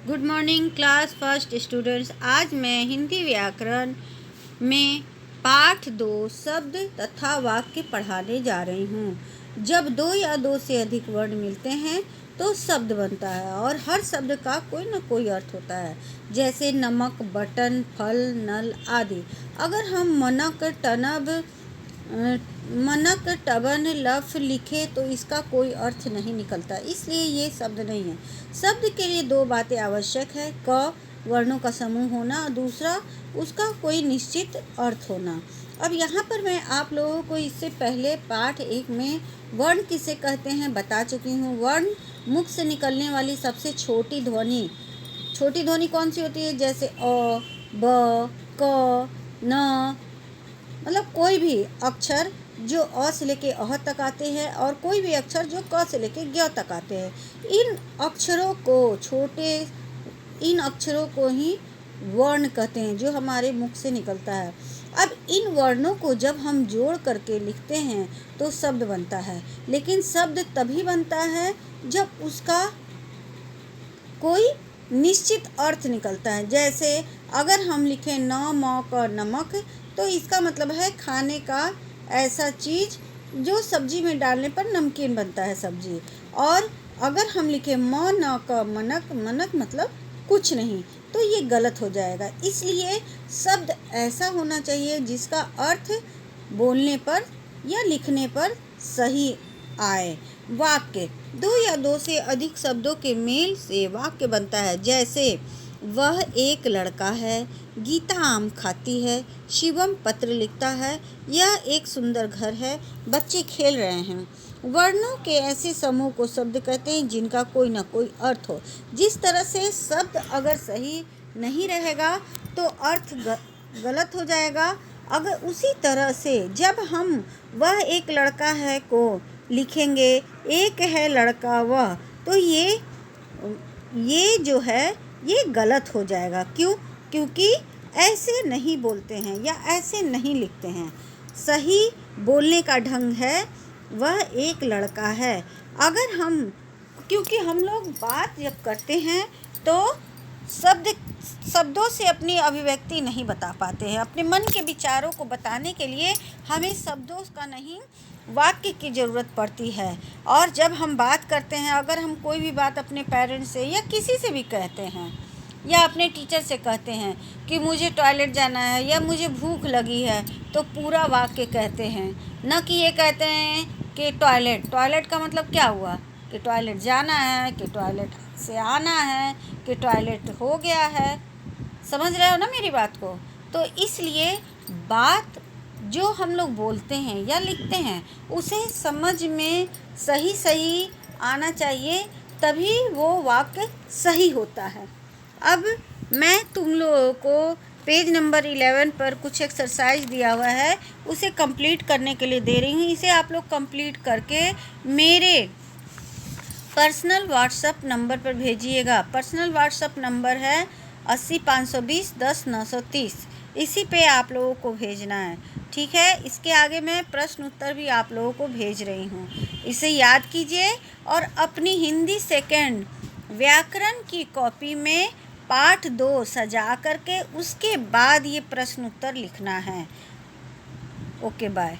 Good morning class first students. आज मैं हिंदी व्याकरण में पाठ 2 शब्द तथा वाक्य पढ़ाने जा रही हूँ। जब दो या दो से अधिक वर्ण मिलते हैं तो शब्द बनता है और हर शब्द का कोई न कोई अर्थ होता है, जैसे नमक, बटन, फल, नल आदि। अगर हम मनक टबन लफ लिखे तो इसका कोई अर्थ नहीं निकलता, इसलिए ये शब्द नहीं है। शब्द के लिए दो बातें आवश्यक है: क वर्णों का समूह होना और दूसरा उसका कोई निश्चित अर्थ होना। अब यहाँ पर मैं आप लोगों को इससे पहले पाठ 1 में वर्ण किसे कहते हैं बता चुकी हूँ। वर्ण मुख से निकलने वाली सबसे छोटी ध्वनि कौन सी होती है? जैसे अ, ब, क, न, मतलब कोई भी अक्षर जो अ से लेके अह तक आते हैं और कोई भी अक्षर जो क से लेके ज्ञ तक आते हैं। इन अक्षरों को ही वर्ण कहते हैं जो हमारे मुख से निकलता है। अब इन वर्णों को जब हम जोड़ करके लिखते हैं तो शब्द बनता है, लेकिन शब्द तभी बनता है जब उसका कोई निश्चित अर्थ निकलता है। जैसे अगर हम लिखें न म क नमक तो इसका मतलब है खाने का ऐसा चीज़ जो सब्जी में डालने पर नमकीन बनता है सब्जी। और अगर हम लिखें म न क मनक मतलब कुछ नहीं, तो ये गलत हो जाएगा। इसलिए शब्द ऐसा होना चाहिए जिसका अर्थ बोलने पर या लिखने पर सही आए। वाक्य दो या दो से अधिक शब्दों के मेल से वाक्य बनता है। जैसे वह एक लड़का है, गीता आम खाती है, शिवम पत्र लिखता है, यह एक सुंदर घर है, बच्चे खेल रहे हैं। वर्णों के ऐसे समूह को शब्द कहते हैं जिनका कोई ना कोई अर्थ हो। जिस तरह से शब्द अगर सही नहीं रहेगा तो अर्थ गलत हो जाएगा। अगर उसी तरह से जब हम वह एक लड़का है को लिखेंगे एक है लड़का वह, तो ये जो है ये गलत हो जाएगा। क्योंकि ऐसे नहीं बोलते हैं या ऐसे नहीं लिखते हैं। सही बोलने का ढंग है वह एक लड़का है। क्योंकि हम लोग बात जब करते हैं तो शब्दों से अपनी अभिव्यक्ति नहीं बता पाते हैं। अपने मन के विचारों को बताने के लिए हमें शब्दों का नहीं वाक्य की ज़रूरत पड़ती है। और जब हम बात करते हैं, अगर हम कोई भी बात अपने पेरेंट्स से या किसी से भी कहते हैं या अपने टीचर से कहते हैं कि मुझे टॉयलेट जाना है या मुझे भूख लगी है, तो पूरा वाक्य कहते हैं, न कि ये कहते हैं कि टॉयलेट का मतलब क्या हुआ कि टॉयलेट जाना है, कि टॉयलेट से आना है, कि टॉयलेट हो गया है। समझ रहे हो ना मेरी बात को? तो इसलिए बात जो हम लोग बोलते हैं या लिखते हैं उसे समझ में सही आना चाहिए, तभी वो वाक्य सही होता है। अब मैं तुम लोगों को पेज नंबर 11 पर कुछ एक्सरसाइज दिया हुआ है, उसे कंप्लीट करने के लिए दे रही हूँ। इसे आप लोग कंप्लीट करके मेरे पर्सनल व्हाट्सएप नंबर पर भेजिएगा। पर्सनल व्हाट्सएप नंबर है 80 520 10 930। इसी पे आप लोगों को भेजना है, ठीक है? इसके आगे मैं प्रश्न उत्तर भी आप लोगों को भेज रही हूँ, इसे याद कीजिए। और अपनी हिंदी सेकंड व्याकरण की कॉपी में पाठ 2 सजा करके उसके बाद ये प्रश्न उत्तर लिखना है। Okay, bye.